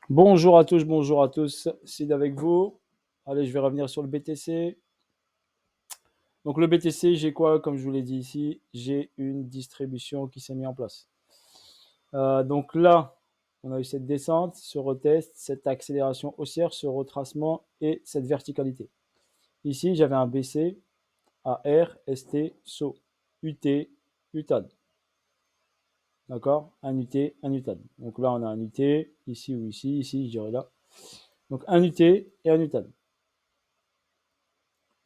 Bonjour à tous, Sid avec vous. Allez, je vais revenir sur le BTC. Donc le BTC, j'ai quoi? Comme je vous l'ai dit ici, j'ai une distribution qui s'est mise en place. Donc là, on a eu cette descente, ce retest, cette accélération haussière, ce retracement et cette verticalité. Ici, j'avais un BC, AR, ST, SO, UT, UTAD. D'accord? Un UT, un UTAD. Donc là, on a un UT, ici ou ici, je dirais là. Donc un UT et un UTAD.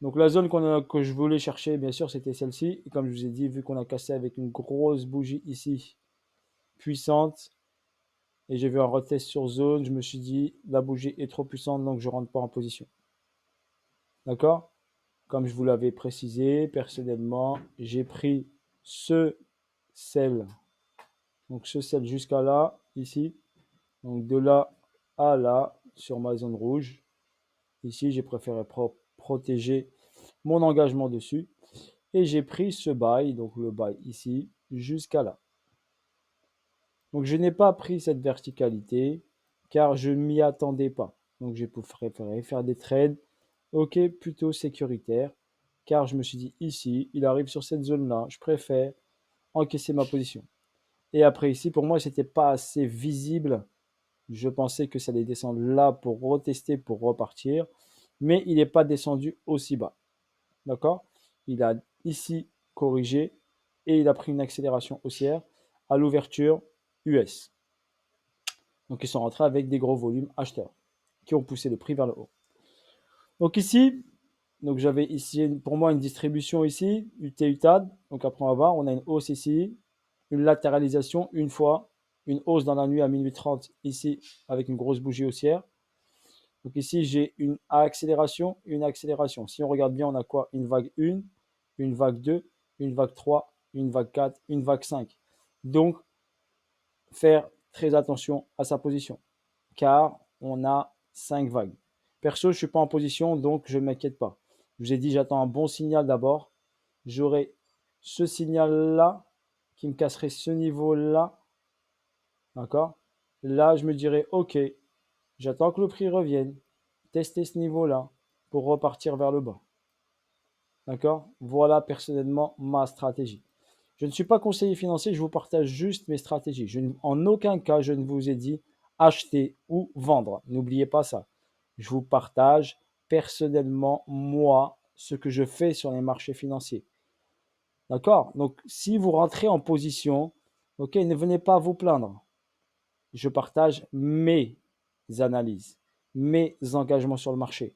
Donc la zone que je voulais chercher, bien sûr, c'était celle-ci. Et comme je vous ai dit, vu qu'on a cassé avec une grosse bougie ici, puissante, et j'ai vu un retest sur zone, je me suis dit, la bougie est trop puissante, donc je ne rentre pas en position. D'accord? Comme je vous l'avais précisé, personnellement, j'ai pris ce sel, donc ce sel jusqu'à là, ici. Donc de là à là, sur ma zone rouge. Ici, j'ai préféré protéger mon engagement dessus. Et j'ai pris ce bail, donc le bail ici, jusqu'à là. Donc je n'ai pas pris cette verticalité car je ne m'y attendais pas. Donc j'ai préféré faire des trades, ok, plutôt sécuritaires, car je me suis dit ici, il arrive sur cette zone-là, je préfère encaisser ma position. Et après ici, pour moi, c'était pas assez visible. Je pensais que ça allait descendre là pour retester, pour repartir, mais il n'est pas descendu aussi bas. D'accord? Il a ici corrigé et il a pris une accélération haussière à l'ouverture US. Donc ils sont rentrés avec des gros volumes acheteurs qui ont poussé le prix vers le haut. Donc ici, donc j'avais ici pour moi une distribution ici, UT UTAD. Donc après on va voir, on a une hausse ici, une latéralisation une fois, une hausse dans la nuit à minuit 30 ici avec une grosse bougie haussière. Donc ici j'ai une accélération. Si on regarde bien, on a quoi? Une vague 1, une vague 2, une vague 3, une vague 4, une vague 5. Donc faire très attention à sa position car on a 5 vagues. Perso, je ne suis pas en position, donc je ne m'inquiète pas. Je vous ai dit, j'attends un bon signal d'abord. J'aurai ce signal-là qui me casserait ce niveau-là. D'accord? Là, je me dirais, OK, j'attends que le prix revienne, tester ce niveau-là pour repartir vers le bas. D'accord? Voilà personnellement ma stratégie. Je ne suis pas conseiller financier, je vous partage juste mes stratégies. En aucun cas, je ne vous ai dit acheter ou vendre. N'oubliez pas ça. Je vous partage personnellement, moi, ce que je fais sur les marchés financiers. D'accord? Donc, si vous rentrez en position, ok, ne venez pas vous plaindre. Je partage mes analyses, mes engagements sur le marché.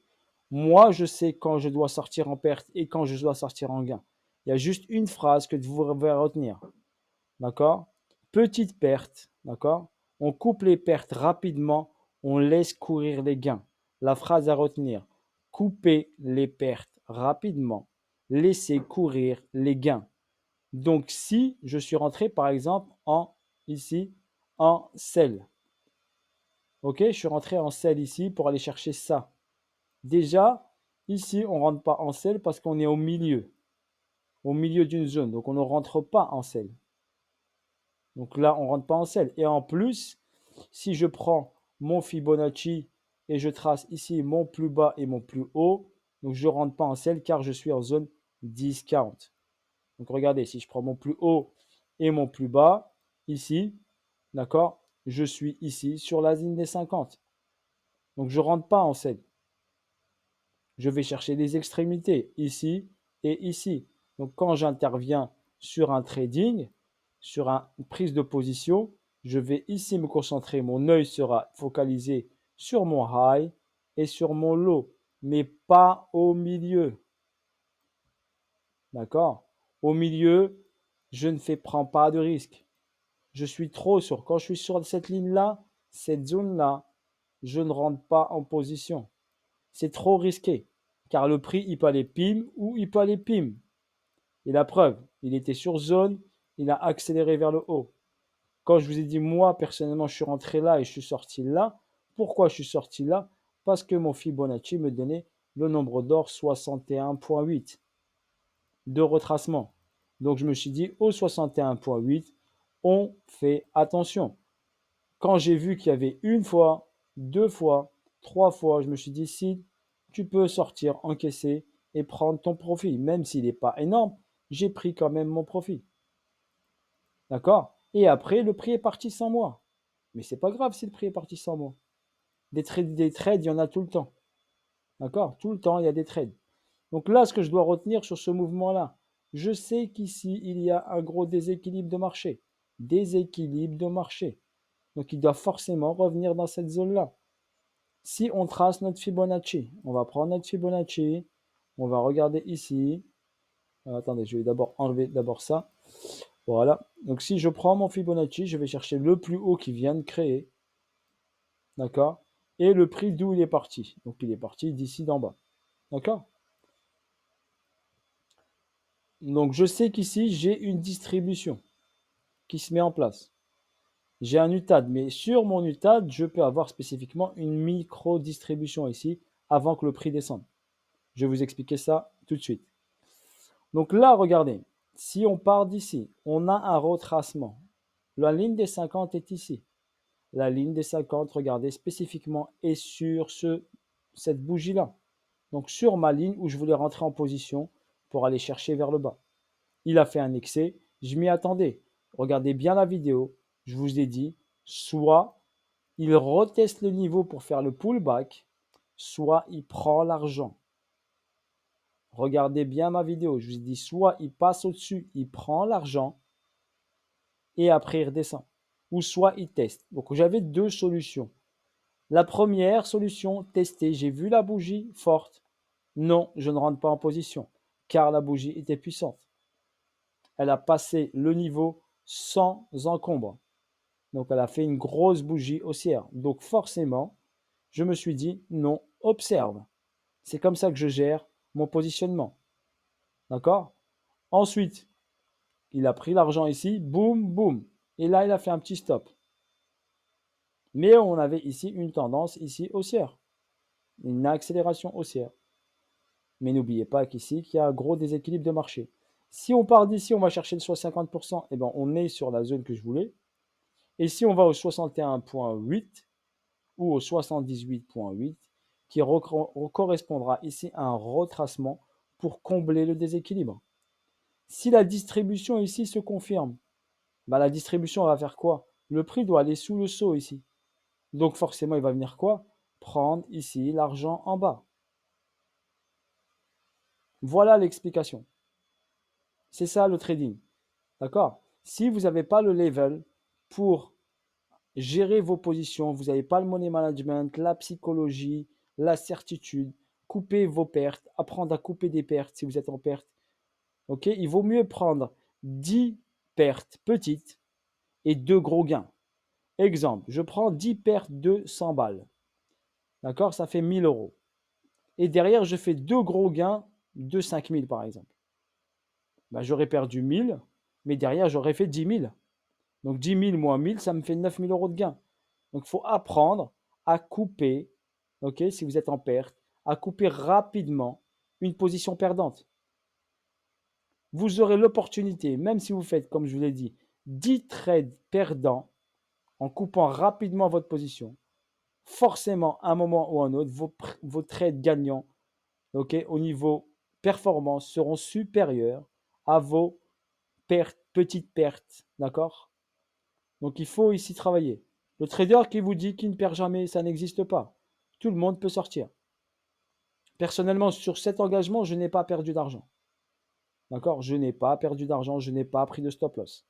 Moi, je sais quand je dois sortir en perte et quand je dois sortir en gain. Il y a juste une phrase que vous devez retenir. D'accord? Petite perte, d'accord? On coupe les pertes rapidement, on laisse courir les gains. La phrase à retenir, couper les pertes rapidement, laisser courir les gains. Donc, si je suis rentré par exemple ici en sell, ok, je suis rentré en sell ici pour aller chercher ça. Déjà, ici, on ne rentre pas en sell parce qu'on est au milieu d'une zone. Donc, on ne rentre pas en sell. Donc là, on ne rentre pas en sell. Et en plus, si je prends mon Fibonacci et je trace ici mon plus bas et mon plus haut, donc je ne rentre pas en sell car je suis en zone discount. Donc regardez, si je prends mon plus haut et mon plus bas, ici, d'accord, je suis ici sur la ligne des 50. Donc je ne rentre pas en sell. Je vais chercher des extrémités ici et ici. Donc quand j'interviens sur un trading, sur une prise de position, je vais ici me concentrer. Mon œil sera focalisé sur mon high et sur mon low, mais pas au milieu. D'accord? Au milieu, je ne prends pas de risque. Je suis trop sûr. Quand je suis sur cette ligne-là, cette zone-là, je ne rentre pas en position. C'est trop risqué. Car le prix, il peut aller pim ou il peut aller pim. Et la preuve, il était sur zone, il a accéléré vers le haut. Quand je vous ai dit, moi, personnellement, je suis rentré là et je suis sorti là. Pourquoi je suis sorti là? Parce que mon Fibonacci me donnait le nombre d'or 61,8 de retracement. Donc, je me suis dit, au 61,8, on fait attention. Quand j'ai vu qu'il y avait une fois 2 fois, 3 fois, je me suis dit, si tu peux sortir, encaisser et prendre ton profit, même s'il n'est pas énorme, j'ai pris quand même mon profit. D'accord? Et après, le prix est parti sans moi. Mais c'est pas grave si le prix est parti sans moi. Des trades, il y en a tout le temps. D'accord? Tout le temps, il y a des trades. Donc là, ce que je dois retenir sur ce mouvement-là, je sais qu'ici, il y a un gros déséquilibre de marché. Déséquilibre de marché. Donc il doit forcément revenir dans cette zone-là. Si on trace notre Fibonacci, on va prendre notre Fibonacci, on va regarder ici. Attendez, je vais d'abord enlever d'abord ça. Voilà. Donc si je prends mon Fibonacci, je vais chercher le plus haut qui vient de créer. D'accord? Et le prix d'où il est parti. Donc il est parti d'ici d'en bas. D'accord? Donc je sais qu'ici, j'ai une distribution qui se met en place. J'ai un UTAD, mais sur mon UTAD, je peux avoir spécifiquement une micro-distribution ici avant que le prix descende. Je vais vous expliquer ça tout de suite. Donc là, regardez, si on part d'ici, on a un retracement. La ligne des 50 est ici. La ligne des 50, regardez, spécifiquement est sur cette bougie-là. Donc sur ma ligne où je voulais rentrer en position pour aller chercher vers le bas. Il a fait un excès, je m'y attendais. Regardez bien la vidéo, je vous ai dit, soit il reteste le niveau pour faire le pullback, soit il prend l'argent. Regardez bien ma vidéo, je vous ai dit, soit il passe au-dessus, il prend l'argent, et après il redescend. Ou soit il teste. Donc j'avais deux solutions. La première solution, tester. J'ai vu la bougie forte. Non, je ne rentre pas en position, car la bougie était puissante. Elle a passé le niveau sans encombre. Donc elle a fait une grosse bougie haussière. Donc forcément, je me suis dit, non, observe. C'est comme ça que je gère mon positionnement. D'accord? Ensuite, il a pris l'argent ici, boum, boum. Et là, il a fait un petit stop. Mais on avait ici une tendance ici haussière. Une accélération haussière. Mais n'oubliez pas qu'ici, qu'il y a un gros déséquilibre de marché. Si on part d'ici, on va chercher le 50%, eh ben, on est sur la zone que je voulais. Et si on va au 61,8 ou au 78,8, qui correspondra ici à un retracement pour combler le déséquilibre. Si la distribution ici se confirme, bah la distribution va faire quoi? Le prix doit aller sous le saut ici. Donc forcément, il va venir quoi? Prendre ici l'argent en bas. Voilà l'explication. C'est ça le trading. D'accord? Si vous n'avez pas le level pour gérer vos positions, vous n'avez pas le money management, la psychologie, la certitude, couper vos pertes, apprendre à couper des pertes si vous êtes en perte. Ok? Il vaut mieux prendre 10 pertes petites et 2 gros gains. Exemple, je prends 10 pertes de 100 balles. D'accord? Ça fait 1000 euros. Et derrière, je fais 2 gros gains de 5000 par exemple. Ben, j'aurais perdu 1000, mais derrière, j'aurais fait 10 000. Donc 10 000 moins 1000, ça me fait 9 000 euros de gain. Donc il faut apprendre à couper, ok, si vous êtes en perte, à couper rapidement une position perdante. Vous aurez l'opportunité, même si vous faites, comme je vous l'ai dit, 10 trades perdants en coupant rapidement votre position. Forcément, à un moment ou à un autre, vos trades gagnants, ok, au niveau performance, seront supérieurs à vos pertes, petites pertes. D'accord? Donc il faut ici travailler. Le trader qui vous dit qu'il ne perd jamais, ça n'existe pas. Tout le monde peut sortir. Personnellement, sur cet engagement, je n'ai pas perdu d'argent. D'accord? Je n'ai pas perdu d'argent, je n'ai pas pris de stop loss.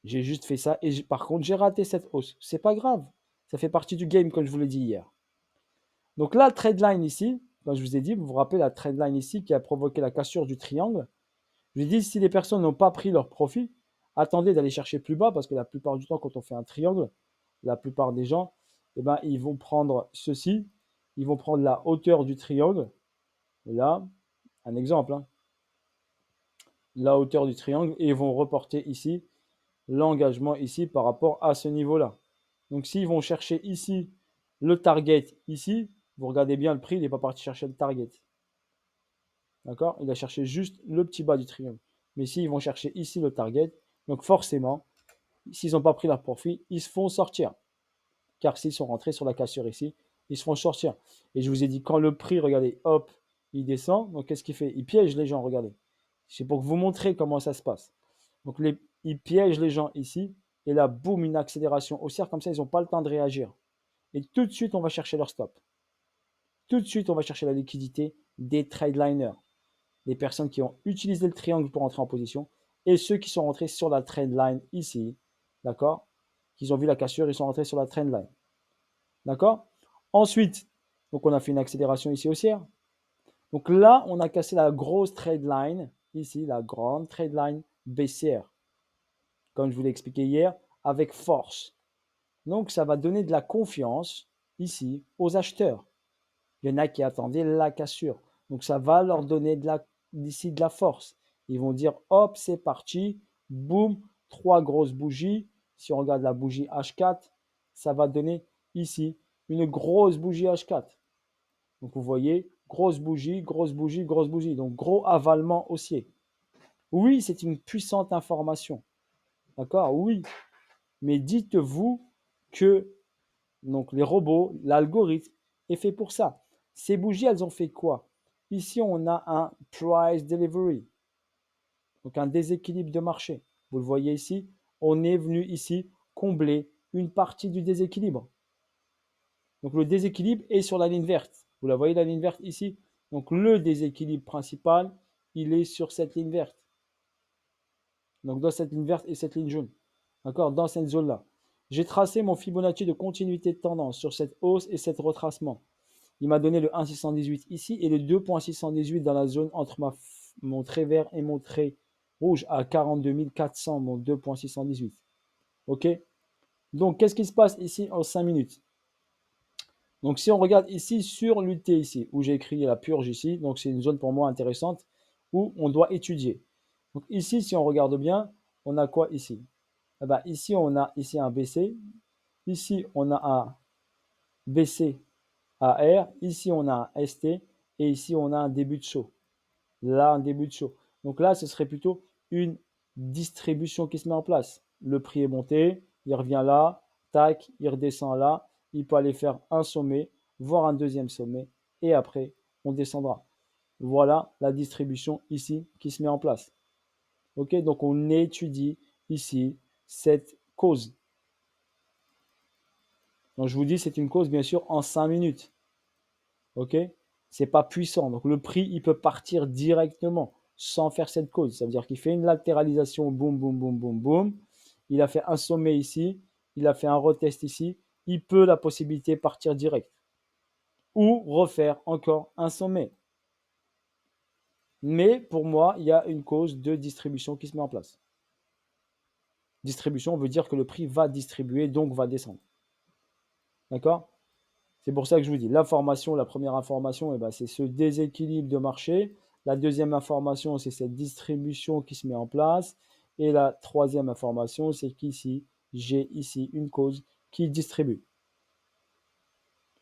J'ai juste fait ça et par contre, j'ai raté cette hausse. C'est pas grave. Ça fait partie du game, comme je vous l'ai dit hier. Donc là, trade line ici, comme je vous ai dit, vous vous rappelez la trade line ici qui a provoqué la cassure du triangle. Je vous ai dit, si les personnes n'ont pas pris leur profit, attendez d'aller chercher plus bas parce que la plupart du temps, quand on fait un triangle, la plupart des gens, eh ben, ils vont prendre ceci, ils vont prendre la hauteur du triangle. Et là, un exemple, hein, la hauteur du triangle, et ils vont reporter ici l'engagement ici par rapport à ce niveau-là. Donc s'ils vont chercher ici le target ici, vous regardez bien le prix, il n'est pas parti chercher le target. D'accord? Il a cherché juste le petit bas du triangle. Mais s'ils vont chercher ici le target, donc forcément, s'ils n'ont pas pris leur profit, ils se font sortir. car s'ils sont rentrés sur la cassure ici, ils se font sortir. Et je vous ai dit, quand le prix, regardez, hop, il descend, donc qu'est-ce qu'il fait? Il piège les gens, regardez. C'est pour vous montrer comment ça se passe. Donc il piège les gens ici, et là, boum, une accélération haussière, comme ça, ils n'ont pas le temps de réagir. Et tout de suite, on va chercher leur stop. Tout de suite, on va chercher la liquidité des trade liners, les personnes qui ont utilisé le triangle pour entrer en position, et ceux qui sont rentrés sur la trend line ici, d'accord? Qu'ils ont vu la cassure, ils sont rentrés sur la trend line. D'accord? Ensuite, donc on a fait une accélération ici haussière. Donc là, on a cassé la grosse trade line, ici, la grande trade line baissière, comme je vous l'ai expliqué hier, avec force. Donc ça va donner de la confiance ici aux acheteurs. Il y en a qui attendaient la cassure. Donc ça va leur donner d'ici de la force. Ils vont dire, hop, c'est parti, boum, 3 grosses bougies. Si on regarde la bougie H4, ça va donner ici une grosse bougie H4. Donc vous voyez, grosse bougie, grosse bougie, grosse bougie. Donc gros avalement haussier. Oui, c'est une puissante information. D'accord? Oui. Mais dites-vous que donc les robots, l'algorithme est fait pour ça. Ces bougies, elles ont fait quoi? Ici, on a un price delivery, donc un déséquilibre de marché. Vous le voyez ici, on est venu ici combler une partie du déséquilibre. Donc le déséquilibre est sur la ligne verte. Vous la voyez, la ligne verte ici? Donc le déséquilibre principal, il est sur cette ligne verte. Donc dans cette ligne verte et cette ligne jaune. D'accord? Dans cette zone-là. J'ai tracé mon Fibonacci de continuité de tendance sur cette hausse et cet retracement. Il m'a donné le 1,618 ici et le 2,618 dans la zone entre mon trait vert et mon trait rouge à 42 400, mon 2,618. OK? Donc, qu'est-ce qui se passe ici en 5 minutes? Donc, si on regarde ici sur l'UT ici, où j'ai écrit la purge ici, donc c'est une zone pour moi intéressante où on doit étudier. Donc, ici, si on regarde bien, on a quoi ici? Eh ben, ici, on a ici un BC. Ici, on a un BC AR. Ici, on a un ST. Et ici, on a un début de saut. Là, un début de saut. Donc là, ce serait plutôt une distribution qui se met en place. Le prix est monté, il revient là, tac, il redescend là. Il peut aller faire un sommet, voire un deuxième sommet. Et après, on descendra. Voilà la distribution ici qui se met en place. OK, donc on étudie ici cette cause. Donc je vous dis, c'est une cause bien sûr en 5 minutes. OK? C'est pas puissant. Donc le prix, il peut partir directement sans faire cette cause. Ça veut dire qu'il fait une latéralisation, boum, boum, boum, boum, boum. Il a fait un sommet ici, il a fait un retest ici. Il peut la possibilité partir direct. Ou refaire encore un sommet. Mais pour moi, il y a une cause de distribution qui se met en place. Distribution veut dire que le prix va distribuer, donc va descendre. D'accord? C'est pour ça que je vous dis, l'information, la première information, eh ben, c'est ce déséquilibre de marché. La deuxième information, c'est cette distribution qui se met en place. Et la troisième information, c'est qu'ici, j'ai ici une cause qui distribue.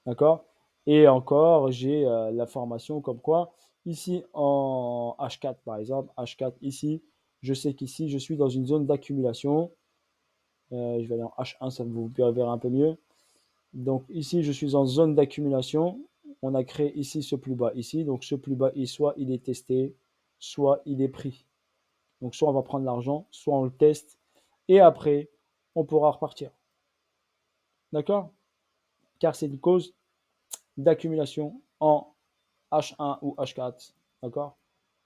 D'accord? Et encore, j'ai l'information comme quoi, ici en H4 par exemple, H4 ici, je sais qu'ici, je suis dans une zone d'accumulation. Je vais aller en H1, ça vous verrez un peu mieux. Donc ici, je suis en zone d'accumulation. On a créé ici ce plus bas ici. Donc ce plus bas, soit il est testé, soit il est pris. Donc soit on va prendre l'argent, soit on le teste. Et après, on pourra repartir. D'accord? Car c'est une cause d'accumulation en H1 ou H4. D'accord?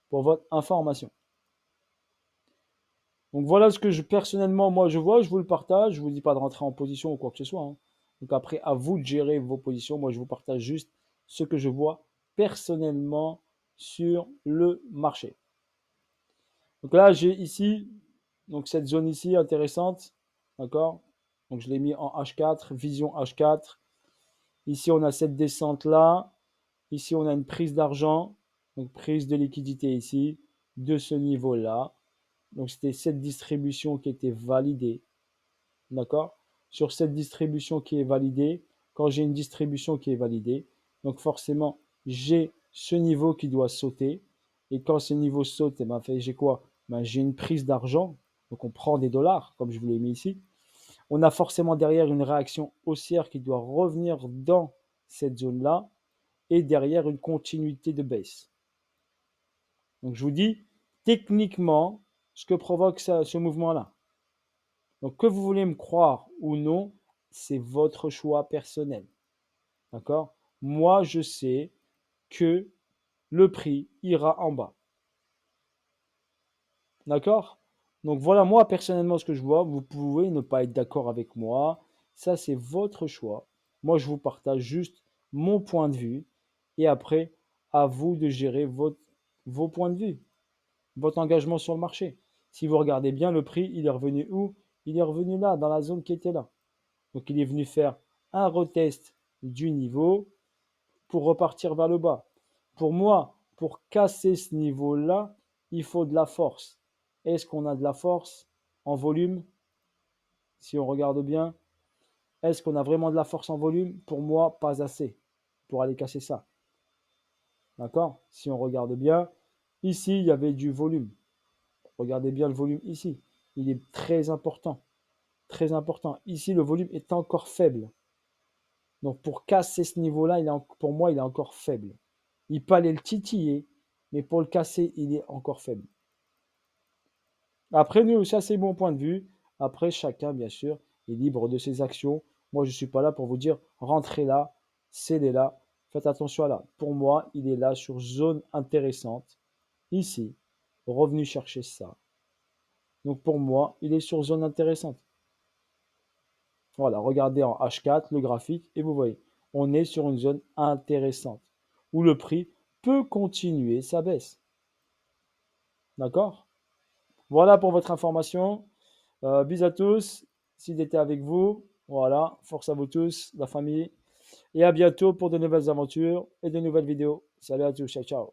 Pour votre information. Donc voilà ce que personnellement, moi je vois, je vous le partage. Je ne vous dis pas de rentrer en position ou quoi que ce soit. Hein. Donc après, à vous de gérer vos positions. Moi, je vous partage juste ce que je vois personnellement sur le marché. Donc là, j'ai ici, donc cette zone ici intéressante. D'accord? Donc je l'ai mis en H4, vision H4. Ici, on a cette descente là. Ici, on a une prise d'argent. Donc prise de liquidité ici, de ce niveau-là. Donc c'était cette distribution qui était validée. D'accord? Sur cette distribution qui est validée, quand j'ai une distribution qui est validée, donc forcément, j'ai ce niveau qui doit sauter. Et quand ce niveau saute, j'ai quoi? J'ai une prise d'argent. Donc on prend des dollars, comme je vous l'ai mis ici. on a forcément derrière une réaction haussière qui doit revenir dans cette zone-là et derrière une continuité de baisse. Donc je vous dis techniquement ce que provoque ce mouvement-là. Donc que vous voulez me croire ou non, c'est votre choix personnel. D'accord? Moi, je sais que le prix ira en bas. D'accord? Donc voilà, moi personnellement, ce que je vois, vous pouvez ne pas être d'accord avec moi. Ça, c'est votre choix. Moi, je vous partage juste mon point de vue. Et après, à vous de gérer vos points de vue, votre engagement sur le marché. Si vous regardez bien, le prix, il est revenu où? Il est revenu là, dans la zone qui était là. Donc, il est venu faire un retest du niveau pour repartir vers le bas. Pour moi, pour casser ce niveau-là, il faut de la force. Est-ce qu'on a de la force en volume? Si on regarde bien, est-ce qu'on a vraiment de la force en volume? Pour moi, pas assez pour aller casser ça. D'accord? Si on regarde bien, ici, il y avait du volume. Regardez bien le volume ici. Il est très important. Très important. Ici, le volume est encore faible. Donc, pour casser ce niveau-là, pour moi, il est encore faible. Il peut aller le titiller, mais pour le casser, il est encore faible. Après, nous, ça, c'est mon point de vue. Après, chacun, bien sûr, est libre de ses actions. Moi, je ne suis pas là pour vous dire, rentrez là, cédez là, faites attention à là. Pour moi, il est là sur zone intéressante. Ici, revenu chercher ça. Donc, pour moi, il est sur zone intéressante. Voilà, regardez en H4 le graphique et vous voyez, on est sur une zone intéressante où le prix peut continuer sa baisse. D'accord? Voilà pour votre information. Bis à tous. S'il était avec vous, voilà, force à vous tous, la famille. Et à bientôt pour de nouvelles aventures et de nouvelles vidéos. Salut à tous, ciao, ciao.